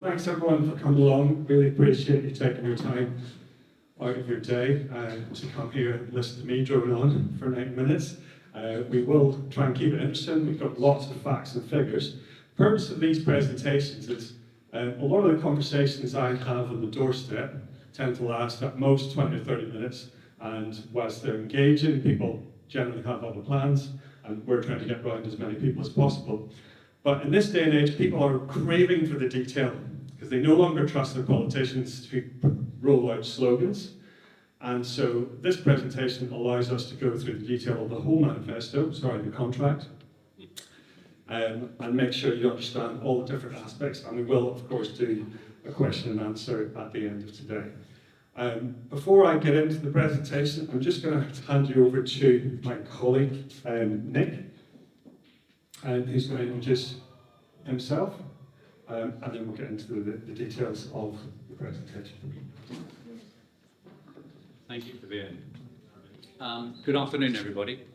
Thanks everyone for coming along. Really appreciate you taking your time out of your day to come here and listen to me drone on for 9 minutes. We will try and keep it interesting. We've got lots of facts and figures. The purpose of these presentations is a lot of the conversations I have on the doorstep tend to last at most 20 or 30 minutes, and whilst they're engaging, people generally have other plans, and we're trying to get around as many people as possible. But in this day and age, people are craving for the detail because they no longer trust their politicians to roll out slogans. And so this presentation allows us to go through the detail of the whole manifesto, the contract, and make sure you understand all the different aspects. And we will, of course, do a question and answer at the end of today. Before I get into the presentation, I'm just going to hand you over to my colleague, Nick, who's going to introduce himself, and then we'll get into the details of the presentation. Thank you, Kabeer. Good afternoon, everybody.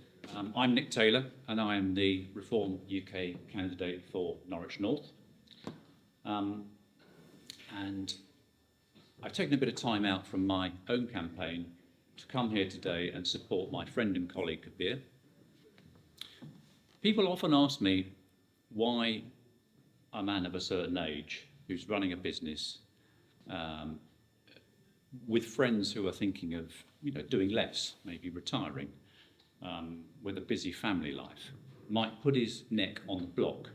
I'm Nick Taylor, and I am the Reform UK candidate for Norwich North. And I've taken a bit of time out from my own campaign to come here today and support my friend and colleague, Kabeer. People often ask me why a man of a certain age who's running a business with friends who are thinking of doing less, maybe retiring, with a busy family life, might put his neck on the block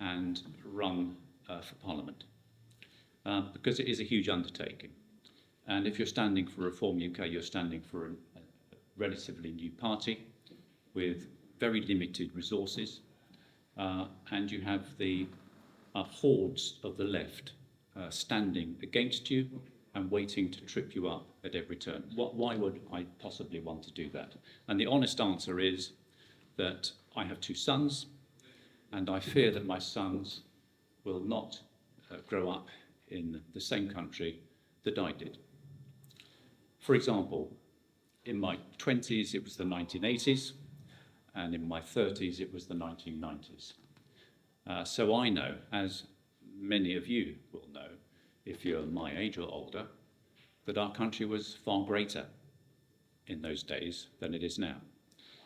and run for Parliament. Because it is a huge undertaking. And if you're standing for Reform UK, you're standing for a relatively new party with very limited resources, and you have the hordes of the left standing against you and waiting to trip you up at every turn. Why would I possibly want to do that? And the honest answer is that I have two sons, and I fear that my sons will not grow up in the same country that I did. For example, in my 20s it was the 1980s, and in my 30s it was the 1990s. So I know, as many of you will know, if you're my age or older, that our country was far greater in those days than it is now.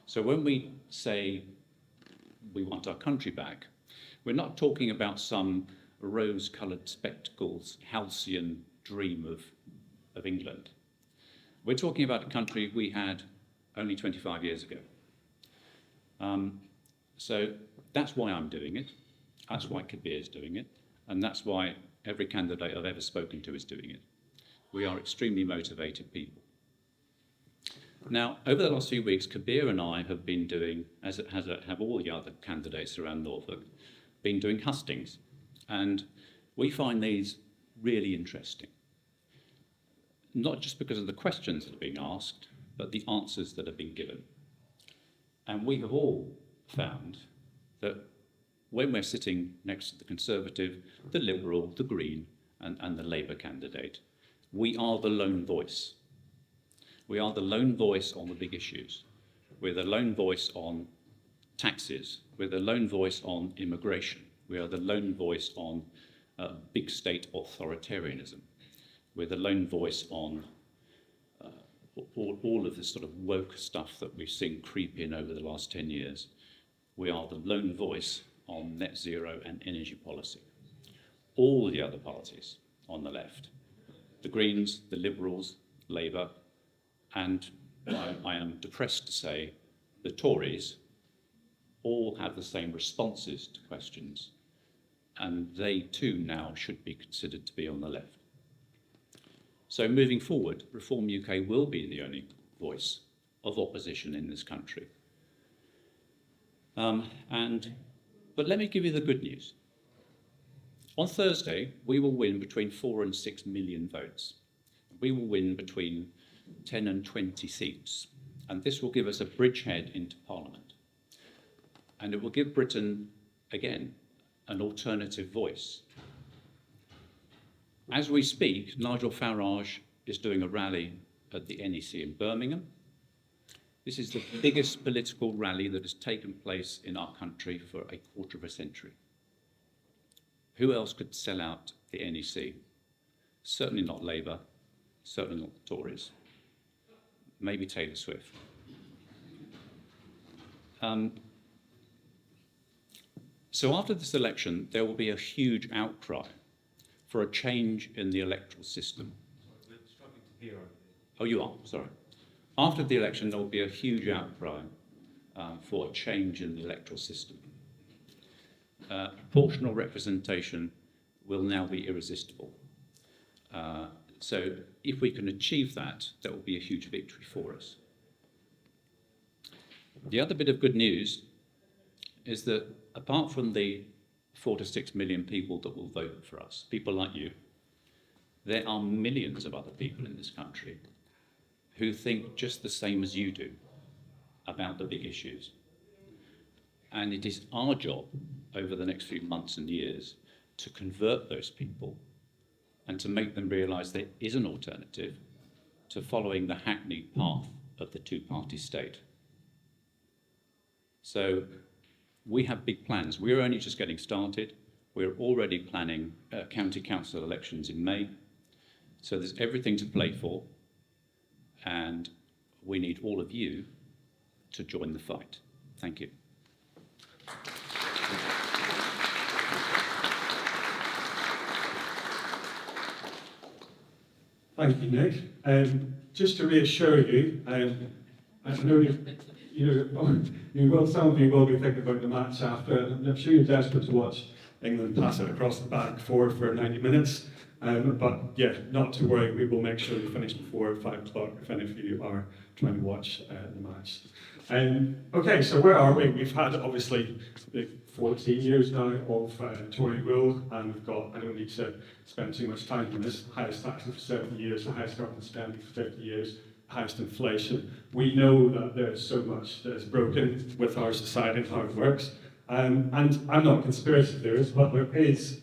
So when we say we want our country back, we're not talking about some rose-coloured spectacles, halcyon dream of England. We're talking about a country we had only 25 years ago. So that's why I'm doing it, that's why Kabeer is doing it, and that's why every candidate I've ever spoken to is doing it. We are extremely motivated people. Now, over the last few weeks, Kabeer and I have been doing, as have all the other candidates around Norfolk, been doing hustings. And we find these really interesting, not just because of the questions that are being asked, but the answers that have been given. And we have all found that when we're sitting next to the Conservative, the Liberal, the Green, and the Labour candidate, we are the lone voice. We are the lone voice on the big issues. We're the lone voice on taxes. We're the lone voice on immigration. We are the lone voice on big state authoritarianism. We're the lone voice on all of this sort of woke stuff that we've seen creep in over the last 10 years. We are the lone voice on net zero and energy policy. All the other parties on the left, the Greens, the Liberals, Labour, and I am depressed to say the Tories, all have the same responses to questions, and they too now should be considered to be on the left. So moving forward, Reform UK will be the only voice of opposition in this country. But let me give you the good news. On Thursday, we will win between 4 and 6 million votes. We will win between 10 and 20 seats, and this will give us a bridgehead into Parliament. And it will give Britain, again, an alternative voice. As we speak, Nigel Farage is doing a rally at the NEC in Birmingham. This is the biggest political rally that has taken place in our country for a quarter of a century. Who else could sell out the NEC? Certainly not Labour, certainly not the Tories. Maybe Taylor Swift. So after this election, there will be a huge outcry for a change in the electoral system. We're struggling to hear. Oh, you are, sorry. After the election, there will be a huge outcry for a change in the electoral system. Proportional representation will now be irresistible. So if we can achieve that, that will be a huge victory for us. The other bit of good news is that apart from the 4 to 6 million people that will vote for us, people like you, there are millions of other people in this country who think just the same as you do about the big issues. And it is our job over the next few months and years to convert those people and to make them realise there is an alternative to following the hackneyed path of the two-party state. So we have big plans. We're only just getting started. We're already planning county council elections in May. So there's everything to play for, and we need all of you to join the fight. Thank you. Thank you, Nick. Just to reassure you, I know some of you will be thinking about the match after, and I'm sure you're desperate to watch England pass it across the back for 90 minutes. But yeah, not to worry, we will make sure you finish before 5 o'clock if any of you are trying to watch the match. Okay, so where are we? We've had obviously 14 years now of Tory rule, and we've got, I don't need to spend too much time on this, highest taxes for 70 years, the highest government spending for 50 years, highest inflation. We know that there's so much that is broken with our society and how it works. And I'm not a conspiracy theorist, but there is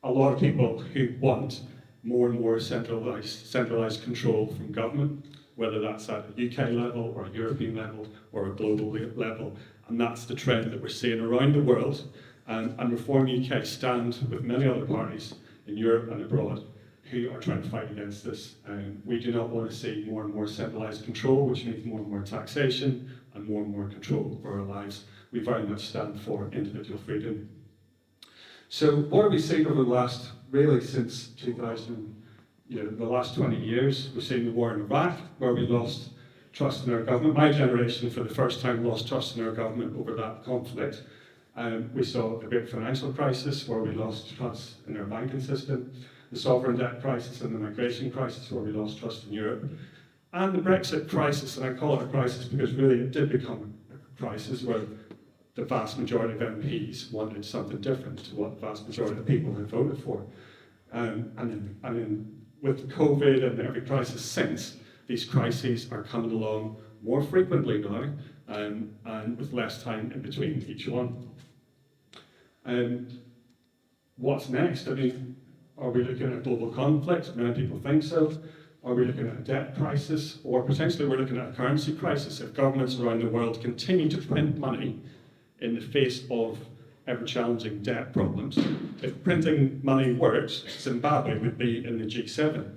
a lot of people who want more and more centralised control from government, whether that's at a UK level or a European level or a global level. And that's the trend that we're seeing around the world. And Reform UK stand with many other parties in Europe and abroad who are trying to fight against this. We do not want to see more and more centralised control, which means more and more taxation and more control over our lives. We very much stand for individual freedom. So what have we seen over the last, really since 2000, the last 20 years? We've seen the war in Iraq, where we lost trust in our government. My generation, for the first time, lost trust in our government over that conflict. We saw the great financial crisis, where we lost trust in our banking system, the sovereign debt crisis and the migration crisis, where we lost trust in Europe, and the Brexit crisis. And I call it a crisis because really it did become a crisis where the vast majority of MPs wanted something different to what the vast majority of people had voted for. And then with COVID and every crisis since, these crises are coming along more frequently now, and with less time in between each one. What's next? I mean, are we looking at global conflict? Many people think so. Are we looking at a debt crisis? Or potentially we're looking at a currency crisis if governments around the world continue to print money in the face of ever-challenging debt problems. If printing money works, Zimbabwe would be in the G7,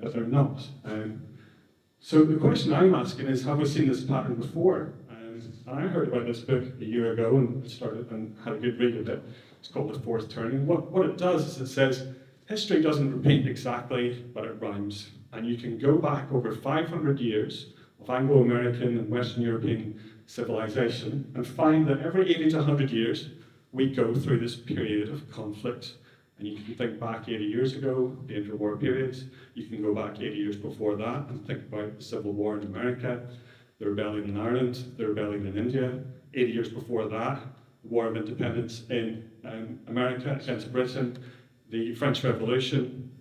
but they're not. So the question I'm asking is, have we seen this pattern before? I heard about this book a year ago and started and had a good read of it. It's called The Fourth Turning. What it does is it says, history doesn't repeat exactly, but it rhymes. And you can go back over 500 years of Anglo-American and Western European civilization and find that every 80 to 100 years, we go through this period of conflict. And you can think back 80 years ago, the interwar periods. You can go back 80 years before that and think about the Civil War in America, the rebellion in Ireland, the rebellion in India. 80 years before that, the War of Independence in America against Britain, the French Revolution.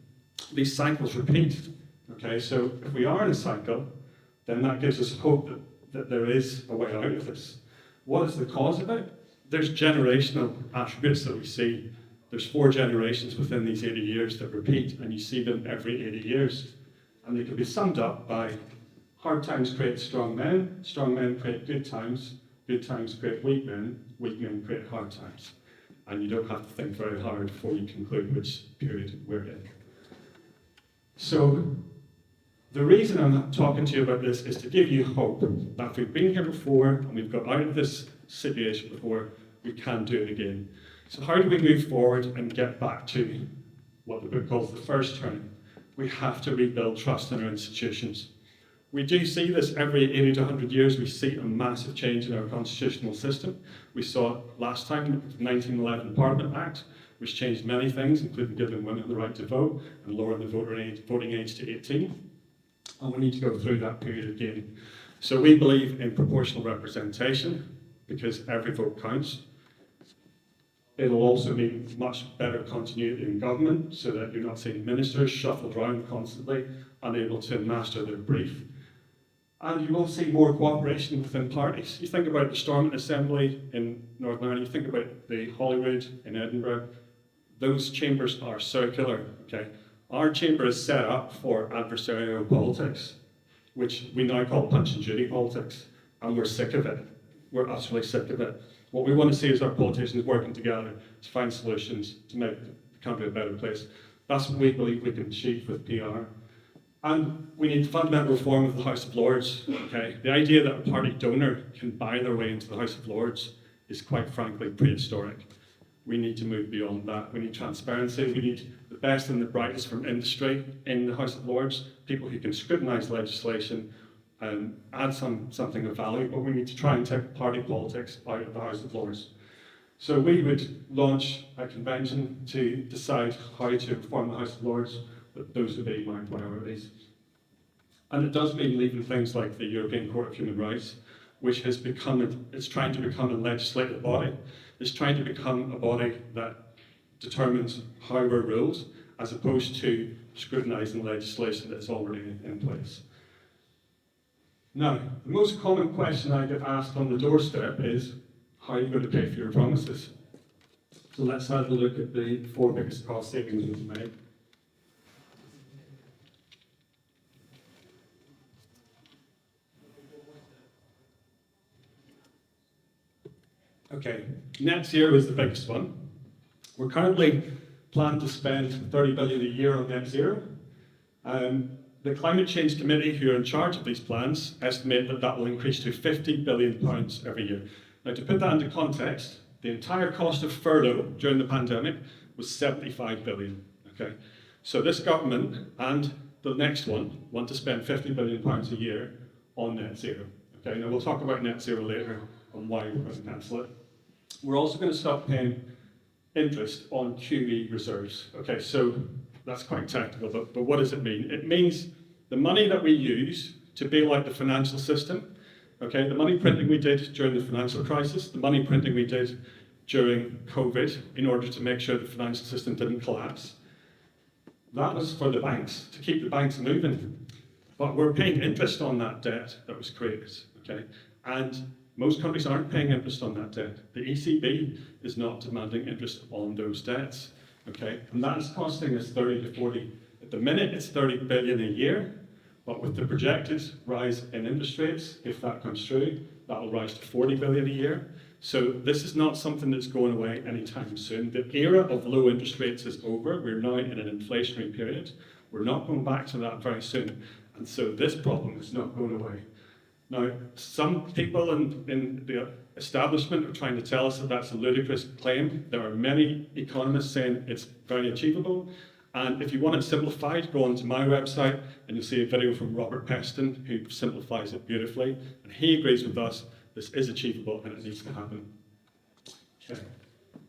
These cycles repeat. Okay, so if we are in a cycle, then that gives us hope that there is a way out of this. What is the cause of it? There's generational attributes that we see. There's 4 generations within these 80 years that repeat, and you see them every 80 years. And they can be summed up by hard times create strong men create good times create weak men create hard times. and you don't have to think very hard before you conclude which period we're in. So the reason I'm talking to you about this is to give you hope that if we've been here before and we've got out of this situation before, we can do it again. So how do we move forward and get back to what the book calls the first turning? We have to rebuild trust in our institutions. We do see this every 80 to 100 years. We see a massive change in our constitutional system. We saw it last time with the 1911 Parliament Act, which changed many things, including giving women the right to vote and lowering the voting age to 18. And we need to go through that period again. So we believe in proportional representation because every vote counts. It'll also mean much better continuity in government so that you're not seeing ministers shuffled around constantly, unable to master their brief. And you will see more cooperation within parties. You think about the Stormont Assembly in Northern Ireland, you think about the Holyrood in Edinburgh, those chambers are circular, okay? Our chamber is set up for adversarial politics, which we now call punch and judy politics, and we're sick of it. We're utterly sick of it. What we want to see is our politicians working together to find solutions to make the country a better place. That's what we believe we can achieve with PR. And we need fundamental reform of the House of Lords. Okay? The idea that a party donor can buy their way into the House of Lords is quite frankly prehistoric. We need to move beyond that. We need transparency. We need the best and the brightest from industry in the House of Lords, people who can scrutinise legislation and add something of value, but we need to try and take party politics out of the House of Lords. So we would launch a convention to decide how to reform the House of Lords, but those would be my priorities. And it does mean leaving things like the European Court of Human Rights, which has it's trying to become a legislative body. It's trying to become a body that determines how we're ruled, as opposed to scrutinising legislation that's already in place. Now, the most common question I get asked on the doorstep is, how are you going to pay for your promises? So let's have a look at the 4 biggest cost savings we've made. Okay, net zero is the biggest one. We're currently planning to spend 30 billion a year on net zero. The Climate Change Committee, who are in charge of these plans, estimate that that will increase to £50 billion every year. Now, to put that into context, the entire cost of furlough during the pandemic was £75 billion. Okay, so this government and the next one want to spend £50 billion a year on net zero. Okay, now we'll talk about net zero later and why we're going to cancel it. We're also going to stop paying interest on QE reserves. Okay, so that's quite technical, but what does it mean? It means the money that we use to bail out the financial system, okay, the money printing we did during the financial crisis, the money printing we did during COVID in order to make sure the financial system didn't collapse, that was for the banks, to keep the banks moving. But we're paying interest on that debt that was created, okay? And most countries aren't paying interest on that debt. The ECB is not demanding interest on those debts. Okay, and that's costing us 30 to 40. At the minute, it's 30 billion a year, but with the projected rise in interest rates, if that comes true, that will rise to 40 billion a year. So this is not something that's going away anytime soon. The era of low interest rates is over. We're now in an inflationary period. We're not going back to that very soon. And so this problem is not going away. Now, some people in the establishment are trying to tell us that that's a ludicrous claim. There are many economists saying it's very achievable. And if you want it simplified, go onto my website and you'll see a video from Robert Peston who simplifies it beautifully. And he agrees with us, this is achievable and it needs to happen. Okay.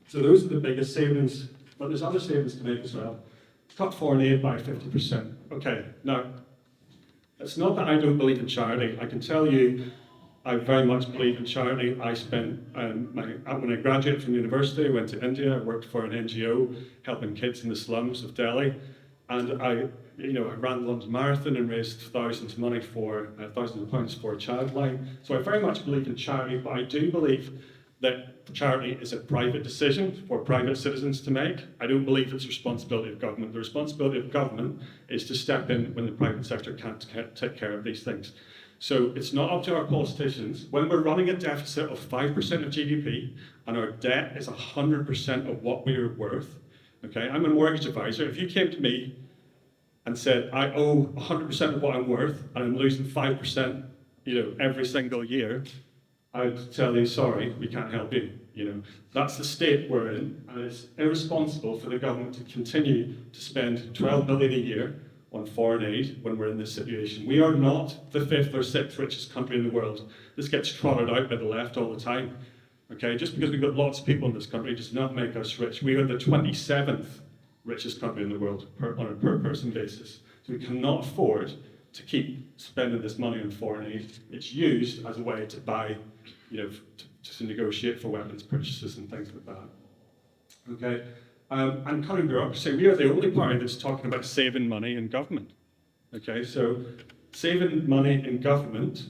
So those are the biggest savings, but there's other savings to make as well. Cut foreign aid by 50%. Okay, now, it's not that I don't believe in charity. I can tell you I very much believe in charity. I spent, when I graduated from university, I went to India, I worked for an NGO helping kids in the slums of Delhi. And I ran the London Marathon and raised thousands of pounds for a childline. So I very much believe in charity, but I do believe that charity is a private decision for private citizens to make. I don't believe it's the responsibility of government. The responsibility of government is to step in when the private sector can't take care of these things. So it's not up to our politicians. When we're running a deficit of 5% of GDP and our debt is 100% of what we are worth, okay? I'm a mortgage advisor. If you came to me and said, I owe 100% of what I'm worth and I'm losing 5%, every single year, I'd tell you, sorry, we can't help you. That's the state we're in, and it's irresponsible for the government to continue to spend 12 million a year on foreign aid when we're in this situation. We are not the 5th or 6th richest country in the world. This gets trotted out by the left all the time. Okay, just because we've got lots of people in this country does not make us rich. We are the 27th richest country in the world on a per person basis. So we cannot afford to keep spending this money on foreign aid. It's used as a way to buy, to negotiate for weapons purchases and things like that. Okay, and cutting bureaucracy, we are the only party that's talking about saving money in government. Okay, so saving money in government,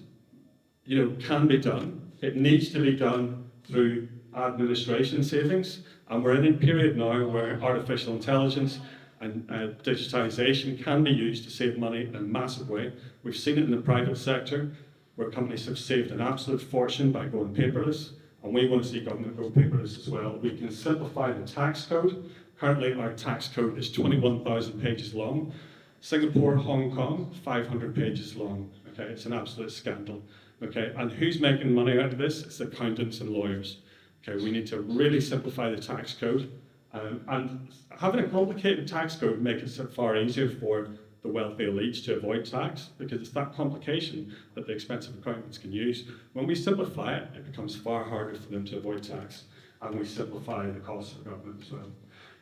can be done. It needs to be done through administration savings, and we're in a period now where artificial intelligence and digitization can be used to save money in a massive way. We've seen it in the private sector, where companies have saved an absolute fortune by going paperless, and we want to see government go paperless as well. We can simplify the tax code. Currently, our tax code is 21,000 pages long. Singapore, Hong Kong, 500 pages long. Okay, it's an absolute scandal. Okay, and who's making money out of this? It's accountants and lawyers. Okay, we need to really simplify the tax code. And having a complicated tax code makes it far easier for the wealthy elites to avoid tax, because it's that complication that the expensive accountants can use. When we simplify it, it becomes far harder for them to avoid tax, and we simplify the costs of government as well.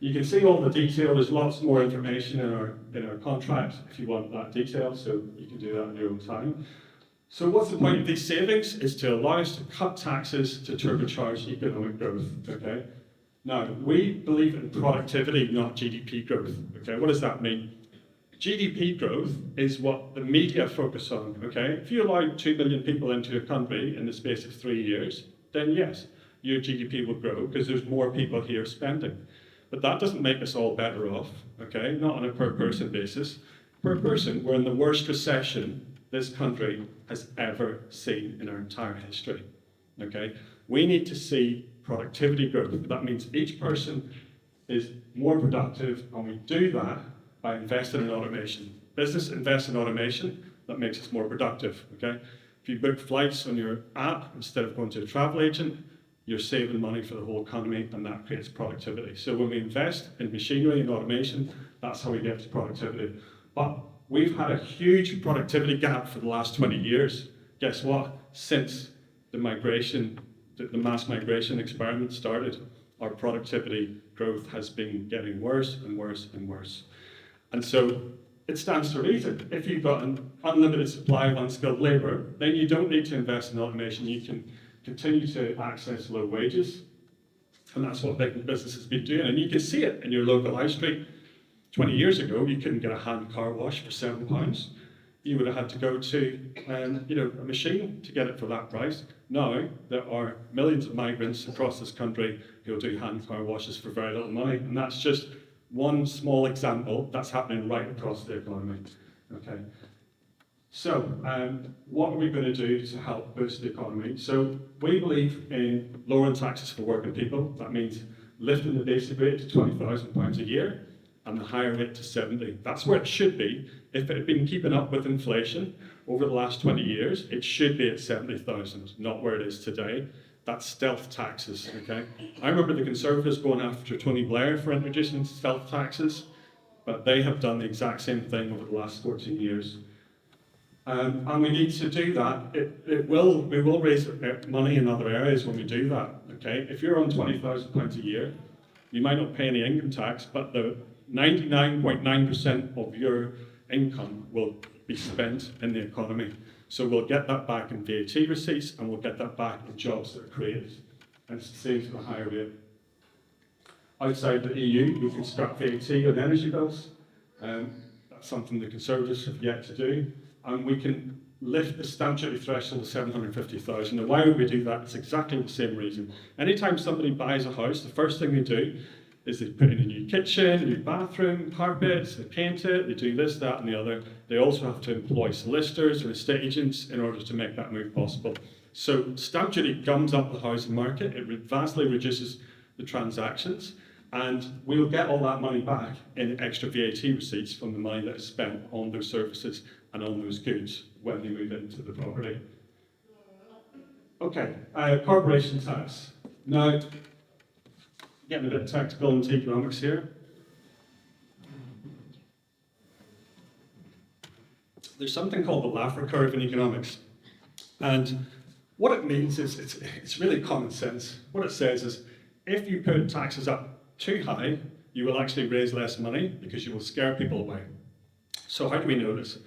You can see all the detail. There's lots more information in our contract if you want that detail, so you can do that in your own time. So what's the point of these savings? Is to allow us to cut taxes to turbocharge economic growth, okay? Now, we believe in productivity, not GDP growth, okay? What does that mean? GDP growth is what the media focus on, okay? If you allow 2 million people into a country in the space of 3 years, then yes, your GDP will grow because there's more people here spending. But that doesn't make us all better off, okay? Not on a per person basis. Per person, we're in the worst recession this country has ever seen in our entire history, okay? We need to see productivity growth. That means each person is more productive, and we do that by investing in automation. Business invests in automation, that makes us more productive, okay? If you book flights on your app instead of going to a travel agent, you're saving money for the whole economy, and that creates productivity. So when we invest in machinery and automation, that's how we get to productivity. But we've had a huge productivity gap for the last 20 years. Guess what? Since the mass migration experiment started, our productivity growth has been getting worse and worse and worse. And so it stands to reason. If you've got an unlimited supply of unskilled labor, then you don't need to invest in automation. You can continue to access low wages. And that's what big business has been doing. And you can see it in your local high street. 20 years ago, you couldn't get a hand car wash for £7. You would have had to go to a machine to get it for that price. Now, there are millions of migrants across this country who will do hand car washes for very little money. And that's just one small example that's happening right across the economy. Okay. So, what are we going to do to help boost the economy? So, we believe in lowering taxes for working people. That means lifting the basic rate to £20,000 a year and the higher rate to 70. That's where it should be. If it had been keeping up with inflation over the last 20 years, it should be at 70,000, not where it is today. That's stealth taxes, okay? I remember the Conservatives going after Tony Blair for introducing stealth taxes, but they have done the exact same thing over the last 14 years. And we need to do that. We will raise money in other areas when we do that, okay? If you're on £20,000 a year, you might not pay any income tax, but the 99.9% of your income will be spent in the economy. So we'll get that back in VAT receipts, and we'll get that back in jobs that are created. And it's the same for a higher rate. Outside the EU, we can scrap VAT on energy bills. That's something the Conservatives have yet to do. And we can lift the stamp duty threshold to 750,000. And why would we do that? It's exactly the same reason. Anytime somebody buys a house, the first thing they do is they put in a new kitchen, a new bathroom, carpets, they paint it, they do this, that, and the other. They also have to employ solicitors or estate agents in order to make that move possible. So stamp duty gums up the housing market, it vastly reduces the transactions, and we'll get all that money back in extra VAT receipts from the money that is spent on those services and on those goods when they move into the property. Okay, corporation tax. Now, getting a bit technical into economics here. There's something called the Laffer curve in economics. And what it means is, it's really common sense. What it says is, if you put taxes up too high, you will actually raise less money because you will scare people away. So how do we know this?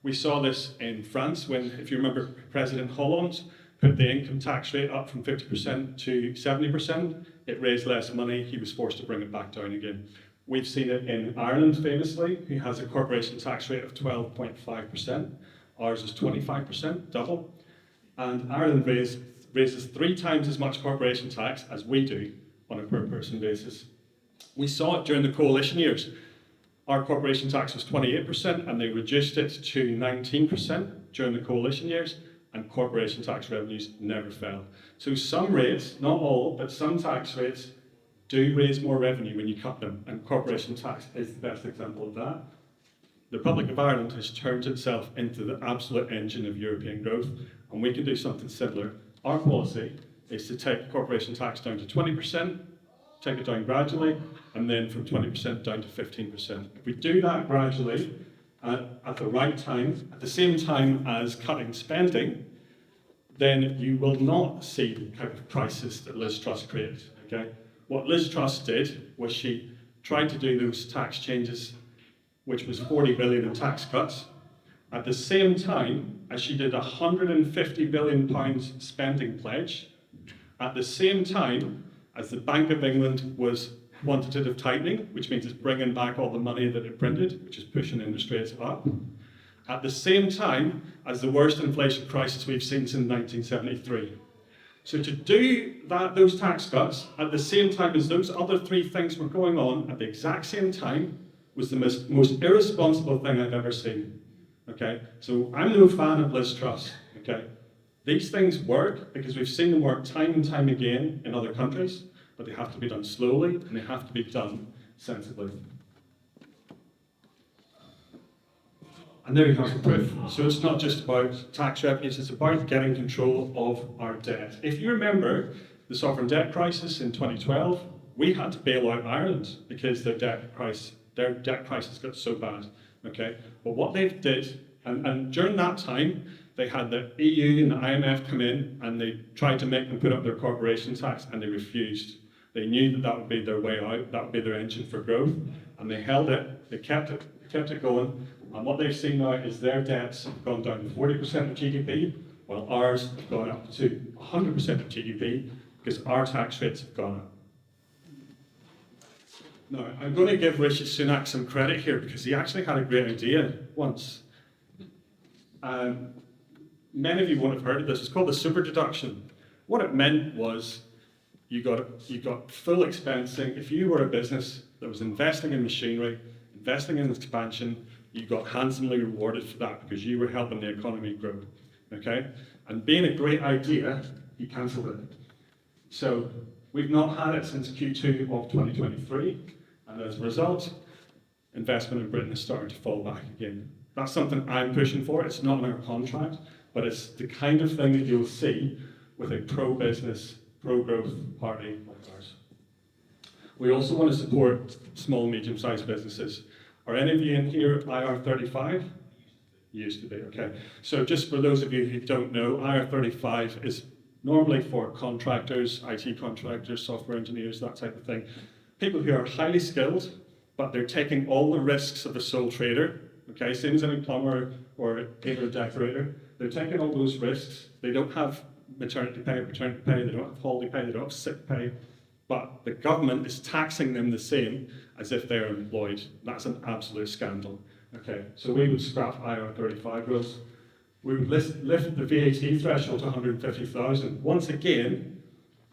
We saw this in France when, if you remember, President Hollande put the income tax rate up from 50% to 70%. It raised less money, he was forced to bring it back down again. We've seen it in Ireland famously, who has a corporation tax rate of 12.5%. Ours is 25%, double. And Ireland raises 3 times as much corporation tax as we do on a per person basis. We saw it during the coalition years. Our corporation tax was 28% and they reduced it to 19% during the coalition years, and corporation tax revenues never fell. So some rates, not all, but some tax rates do raise more revenue when you cut them, and corporation tax is the best example of that. The Republic of Ireland has turned itself into the absolute engine of European growth, and we can do something similar. Our policy is to take corporation tax down to 20%, take it down gradually, and then from 20% down to 15%. If we do that gradually, at the right time, at the same time as cutting spending, then you will not see the kind of crisis that Liz Truss created, okay? What Liz Truss did was she tried to do those tax changes, which was 40 billion in tax cuts, at the same time as she did a 150 billion pounds spending pledge, at the same time as the Bank of England was quantitative tightening, which means it's bringing back all the money that it printed, which is pushing interest rates up, at the same time as the worst inflation crisis we've seen since 1973. So to do those tax cuts at the same time as those other 3 things were going on at the exact same time was the most irresponsible thing I've ever seen. Okay, so I'm no fan of Liz Truss. Okay, these things work because we've seen them work time and time again in other countries, but they have to be done slowly and they have to be done sensibly. And there you have the proof. So it's not just about tax revenues, it's about getting control of our debt. If you remember the sovereign debt crisis in 2012, we had to bail out Ireland because their debt crisis got so bad. Okay, but what they did, and during that time, they had the EU and the IMF come in and they tried to make them put up their corporation tax and they refused. They knew that that would be their way out, that would be their engine for growth, and they held it, they kept it going, and what they've seen now is their debts have gone down to 40% of GDP, while ours have gone up to 100% of GDP, because our tax rates have gone up. Now, I'm going to give Rishi Sunak some credit here, because he actually had a great idea once. Many of you won't have heard of this. It's called the super deduction. What it meant was you got full expensing. If you were a business that was investing in machinery, investing in expansion, you got handsomely rewarded for that because you were helping the economy grow. Okay? And being a great idea, he cancelled it. So we've not had it since Q2 of 2023, and as a result, investment in Britain is starting to fall back again. That's something I'm pushing for. It's not in our contract, but it's the kind of thing that you'll see with a pro-business, pro-growth party like ours. We also want to support small and medium-sized businesses. Are any of you in here IR35? Used to be, okay. So just for those of you who don't know, IR35 is normally for contractors, IT contractors, software engineers, that type of thing. People who are highly skilled, but they're taking all the risks of a sole trader, okay, same as any plumber or a painter or decorator. They're taking all those risks. They don't have maternity pay, paternity pay, they don't have holiday pay, they don't have sick pay, but the government is taxing them the same as if they're employed. That's an absolute scandal. Okay, so we would scrap IR35 rules. We would lift the VAT threshold to 150,000. Once again,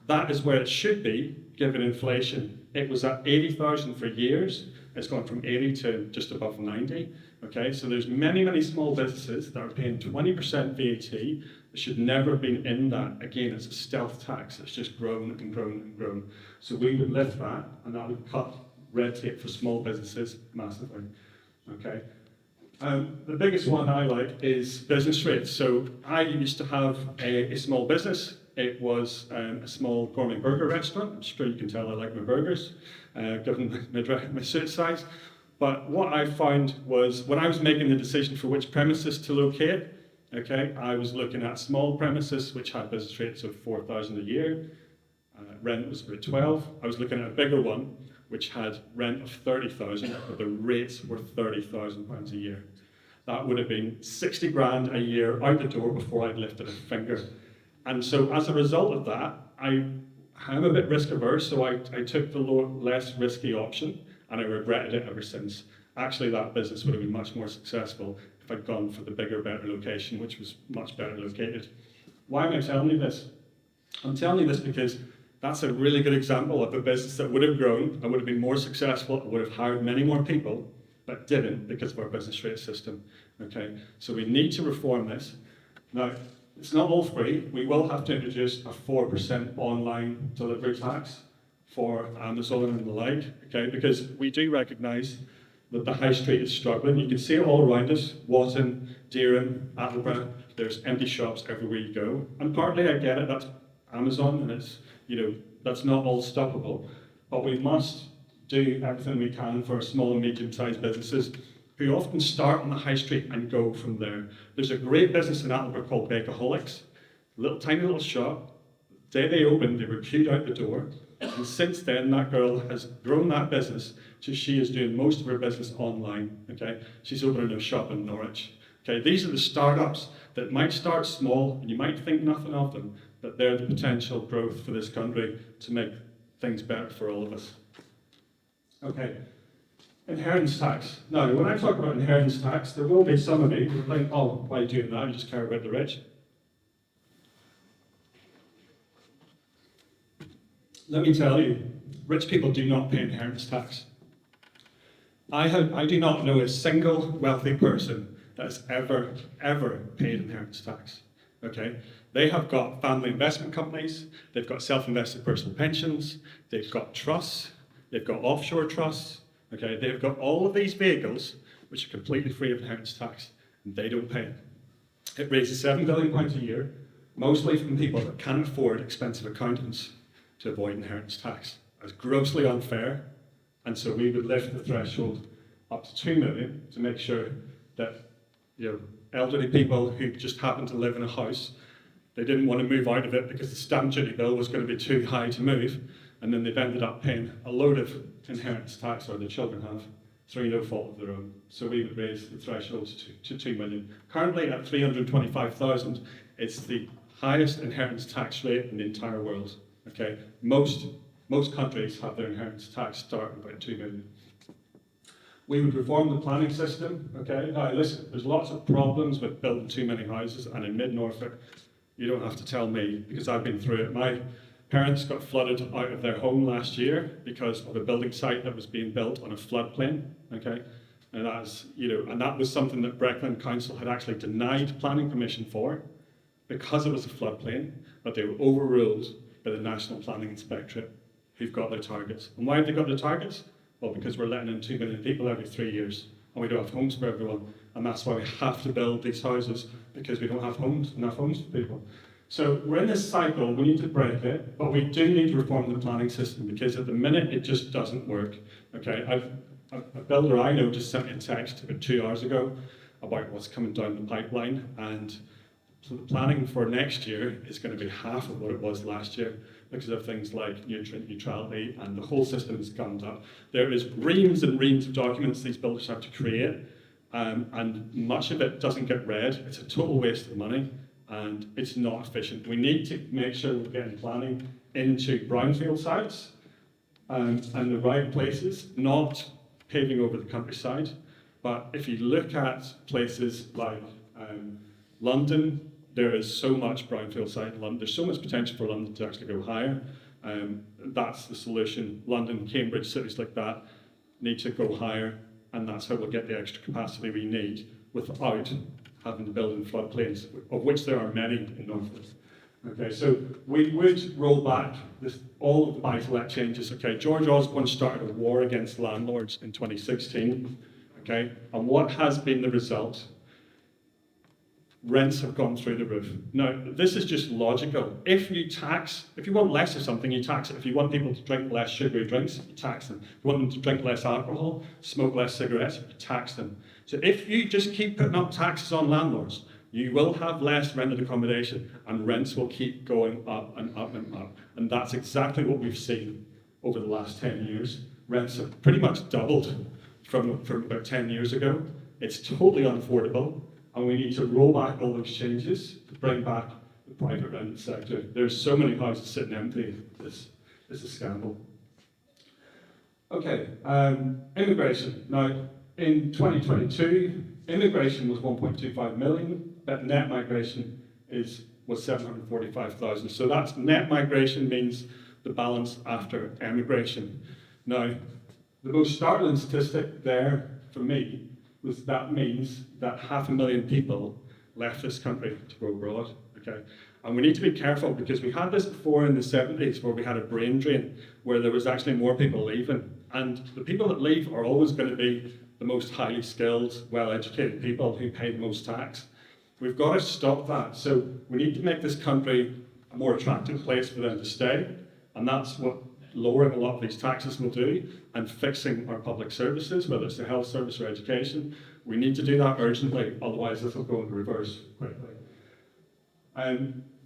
that is where it should be, given inflation. It was at 80,000 for years. It's gone from 80 to just above 90. Okay, so there's many, many small businesses that are paying 20% VAT that should never have been in that. Again, it's a stealth tax. It's just grown and grown and grown. So we would lift that, and that would cut red tape for small businesses massively. Okay. The biggest one I like is business rates. So I used to have a small business. It was a small gourmet burger restaurant. I'm sure you can tell I like my burgers, given my suit size. But what I found was when I was making the decision for which premises to locate, okay, I was looking at small premises which had business rates of 4,000 a year. Rent was about 12. I was looking at a bigger one which had rent of 30,000, but the rates were 30,000 pounds a year. That would have been 60 grand a year out the door before I'd lifted a finger. And so as a result of that, I'm a bit risk averse, so I took the less risky option, and I regretted it ever since. Actually, that business would have been much more successful if I'd gone for the bigger, better location, which was much better located. Why am I telling you this? I'm telling you this because that's a really good example of a business that would have grown and would have been more successful and would have hired many more people, but didn't because of our business rate system. Okay, so we need to reform this. Now, it's not all free. We will have to introduce a 4% online delivery tax for Amazon and the like, okay, because we do recognise that the high street is struggling. You can see it all around us, Watton, Deering, Attleborough, there's empty shops everywhere you go. And partly I get it, that's Amazon, and it's, that's not all stoppable, but we must do everything we can for small and medium-sized businesses who often start on the high street and go from there. There's a great business in Attleborough called Bakeaholics, tiny little shop. The day they opened, they were queued out the door, and since then, that girl has grown that business to she is doing most of her business online, okay? She's opening a shop in Norwich, okay? These are the startups that might start small, and you might think nothing of them, but they're the potential growth for this country to make things better for all of us. Okay, inheritance tax. Now, when I talk about inheritance tax, there will be some of you who think, oh, why are you doing that? You just care about the rich. Let me tell you, rich people do not pay inheritance tax. I do not know a single wealthy person that has ever paid inheritance tax. Okay? They have got family investment companies, they've got self-invested personal pensions, they've got trusts, they've got offshore trusts, okay? They've got all of these vehicles which are completely free of inheritance tax, and they don't pay it. It raises £7 billion a year, mostly from people that can't afford expensive accountants to avoid inheritance tax. It's grossly unfair, and so we would lift the threshold up to 2 million to make sure that elderly people who just happen to live in a house, they didn't want to move out of it because the stamp duty bill was going to be too high to move, and then they've ended up paying a load of inheritance tax, or their children have, through no fault of their own. So we would raise the threshold to 2 million. Currently at 325,000, it's the highest inheritance tax rate in the entire world. Okay, most countries have their inheritance tax start at about 2 million. We would reform the planning system. Okay, now listen, there's lots of problems with building too many houses, and in mid-Norfolk, you don't have to tell me because I've been through it. My parents got flooded out of their home last year because of a building site that was being built on a floodplain. Okay, and that was something that Breckland Council had actually denied planning permission for because it was a floodplain, but they were overruled by the National Planning Inspectorate, who've got their targets. And why have they got their targets? Well, because we're letting in 2 million people every 3 years, and we don't have homes for everyone, and that's why we have to build these houses, because we don't have enough homes for people. So we're in this cycle, we need to break it, but we do need to reform the planning system, because at the minute it just doesn't work. Okay, a builder I know just sent me a text about 2 hours ago about what's coming down the pipeline, and so the planning for next year is going to be half of what it was last year because of things like nutrient neutrality, and the whole system is gummed up. There is reams and reams of documents these builders have to create, and much of it doesn't get read. It's a total waste of money, and it's not efficient. We need to make sure we're getting planning into brownfield sites and the right places, not paving over the countryside. But if you look at places like London, there is so much brownfield site in London. There's so much potential for London to actually go higher. That's the solution. London, Cambridge, cities like that need to go higher, and that's how we'll get the extra capacity we need without having to build in floodplains, of which there are many in Northwest. Okay, so we would roll back all of the buy-to-let changes. Okay, George Osborne started a war against landlords in 2016. Okay, and what has been the result? Rents have gone through the roof. Now, this is just logical. If you want less of something, you tax it. If you want people to drink less sugary drinks, you tax them. If you want them to drink less alcohol, smoke less cigarettes, you tax them. So if you just keep putting up taxes on landlords, you will have less rented accommodation, and rents will keep going up and up and up. And that's exactly what we've seen over the last 10 years. Rents have pretty much doubled from about 10 years ago. It's totally unaffordable, and we need to roll back all those changes to bring back the private rented sector. There's so many houses sitting empty. This is a scandal. Okay, immigration. Now, in 2022, immigration was 1.25 million, but net migration was 745,000. So that's net migration means the balance after emigration. Now, the most startling statistic there for me was that means that 500,000 people left this country to go abroad. Okay, and we need to be careful because we had this before in the 70s where we had a brain drain where there was actually more people leaving, and the people that leave are always going to be the most highly skilled, well-educated people who pay the most tax. We've got to stop that. So we need to make this country a more attractive place for them to stay, and that's what lowering a lot of these taxes will do, and fixing our public services, whether it's the health service or education. We need to do that urgently, otherwise this will go into reverse quickly.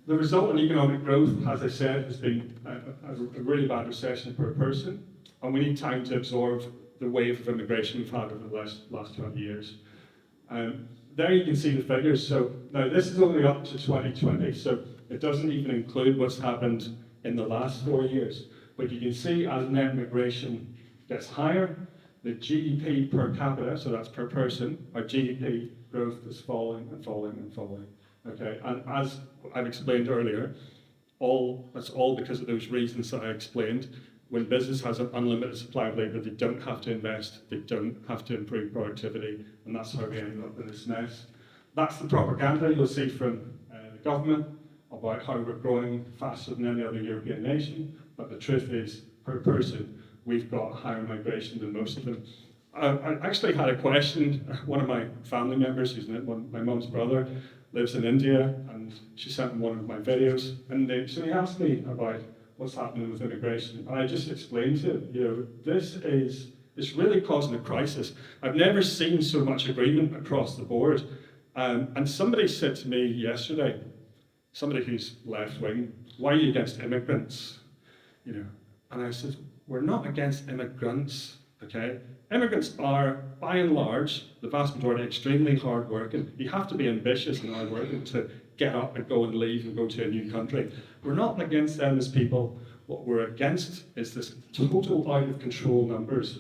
The result in economic growth, as I said, has been a really bad recession per person, and we need time to absorb the wave of immigration we've had over the last 20 years. There you can see the figures. So now this is only up to 2020, so it doesn't even include what's happened in the last 4 years. But you can see as net migration gets higher, the GDP per capita, so that's per person, our GDP growth is falling and falling and falling. Okay, and as I've explained earlier, that's all because of those reasons that I explained. When business has an unlimited supply of labour, they don't have to invest, they don't have to improve productivity, and that's how we end up in this mess. That's the propaganda you'll see from the government about how we're growing faster than any other European nation, but the truth is, per person, we've got higher migration than most of them. I actually had a question. One of my family members, my mum's brother, lives in India, and she sent him one of my videos, and so he asked me about what's happening with immigration. And I just explained to him, it's really causing a crisis. I've never seen so much agreement across the board. And somebody said to me yesterday, somebody who's left-wing, why are you against immigrants? And I said, we're not against immigrants, okay? Immigrants are, by and large, the vast majority, extremely hard-working. You have to be ambitious and hard-working to get up and go and leave and go to a new country. We're not against them as people. What we're against is this total out-of-control numbers,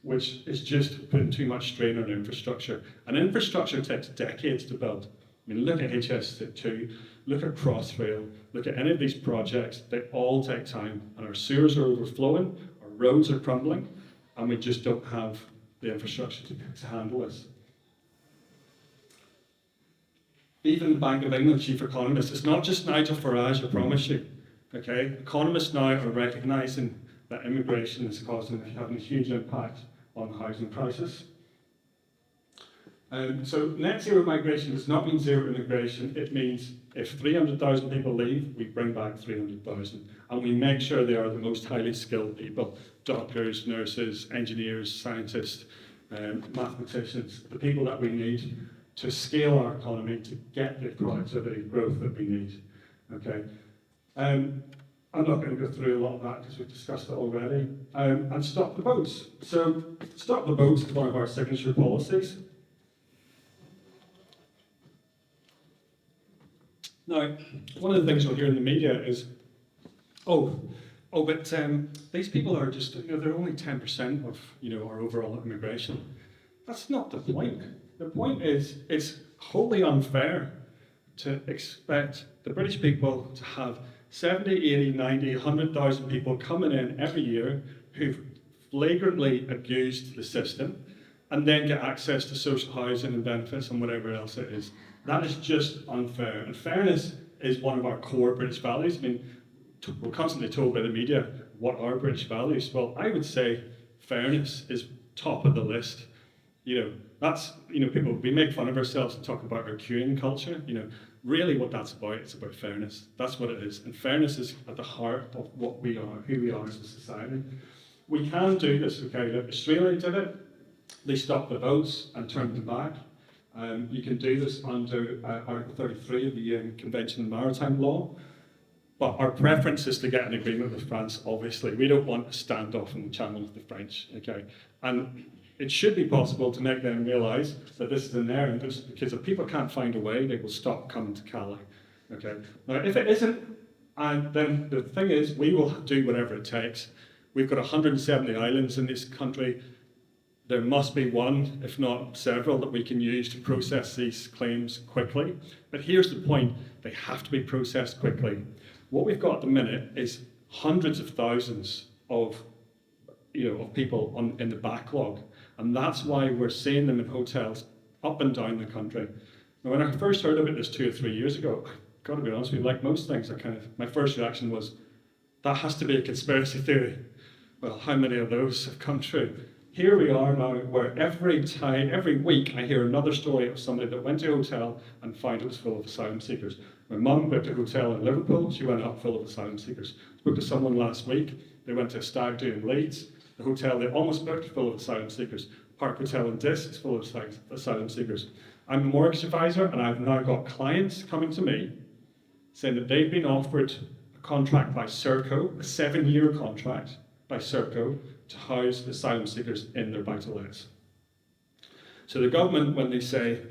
which is just putting too much strain on infrastructure. And infrastructure takes decades to build. I mean, look at HS2, look at Crossrail, look at any of these projects. They all take time, and our sewers are overflowing, our roads are crumbling, and we just don't have the infrastructure to handle this. Even the Bank of England chief economist, it's not just Nigel Farage, I promise you. Okay, economists now are recognising that immigration is having a huge impact on the housing crisis. So net zero migration does not mean zero immigration. It means if 300,000 people leave, we bring back 300,000, and we make sure they are the most highly skilled people: doctors, nurses, engineers, scientists, mathematicians, the people that we need to scale our economy to get the productivity growth that we need. Okay. I'm not going to go through a lot of that because we've discussed it already. And stop the boats. So stop the boats is one of our signature policies. Now, one of the things you'll hear in the media is, but these people are just, they're only 10% of, our overall immigration. That's not the point. The point is, it's wholly unfair to expect the British people to have 70, 80, 90, 100,000 people coming in every year who've flagrantly abused the system and then get access to social housing and benefits and whatever else it is. That is just unfair. And fairness is one of our core British values. I mean, we're constantly told by the media what are British values. Well, I would say fairness is top of the list. People, we make fun of ourselves and talk about our queuing culture. Really what that's about, it's about fairness. That's what it is. And fairness is at the heart of what we are, who we are as a society. We can do this, okay? Look, Australia did it. They stopped the votes and turned them back. You can do this under Article 33 of the Convention on Maritime Law. But our preference is to get an agreement with France, obviously. We don't want a standoff in the Channel with the French, okay? And it should be possible to make them realise that this is in their interest, because if people can't find a way, they will stop coming to Calais, okay? Now, if it isn't, then the thing is, we will do whatever it takes. We've got 170 islands in this country. There must be one, if not several, that we can use to process these claims quickly. But here's the point, they have to be processed quickly. What we've got at the minute is hundreds of thousands of people in the backlog. And that's why we're seeing them in hotels up and down the country. Now, when I first heard about this 2 or 3 years ago, I've got to be honest with you, like most things, my first reaction was, that has to be a conspiracy theory. Well, how many of those have come true? Here we are now, where every week, I hear another story of somebody that went to a hotel and found it was full of asylum seekers. My mum booked a hotel in Liverpool, she went up full of asylum seekers. Spoke to someone last week, they went to a stag do in Leeds, the hotel they almost booked full of asylum seekers. Park Hotel in Diss is full of asylum seekers. I'm a mortgage advisor, and I've now got clients coming to me saying that they've been offered a contract by Serco, a 7-year contract by Serco, to house asylum seekers in their buy-to-lets. So the government, when they say,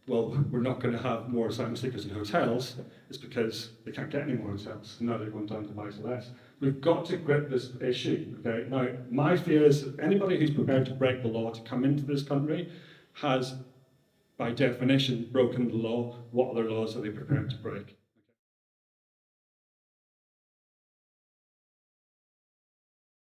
well, we're not going to have more asylum seekers in hotels, it's because they can't get any more hotels. Now they're going down to buy-to-lets. We've got to grip this issue, okay? Now, my fear is that anybody who's prepared to break the law to come into this country has, by definition, broken the law. What other laws are they prepared to break?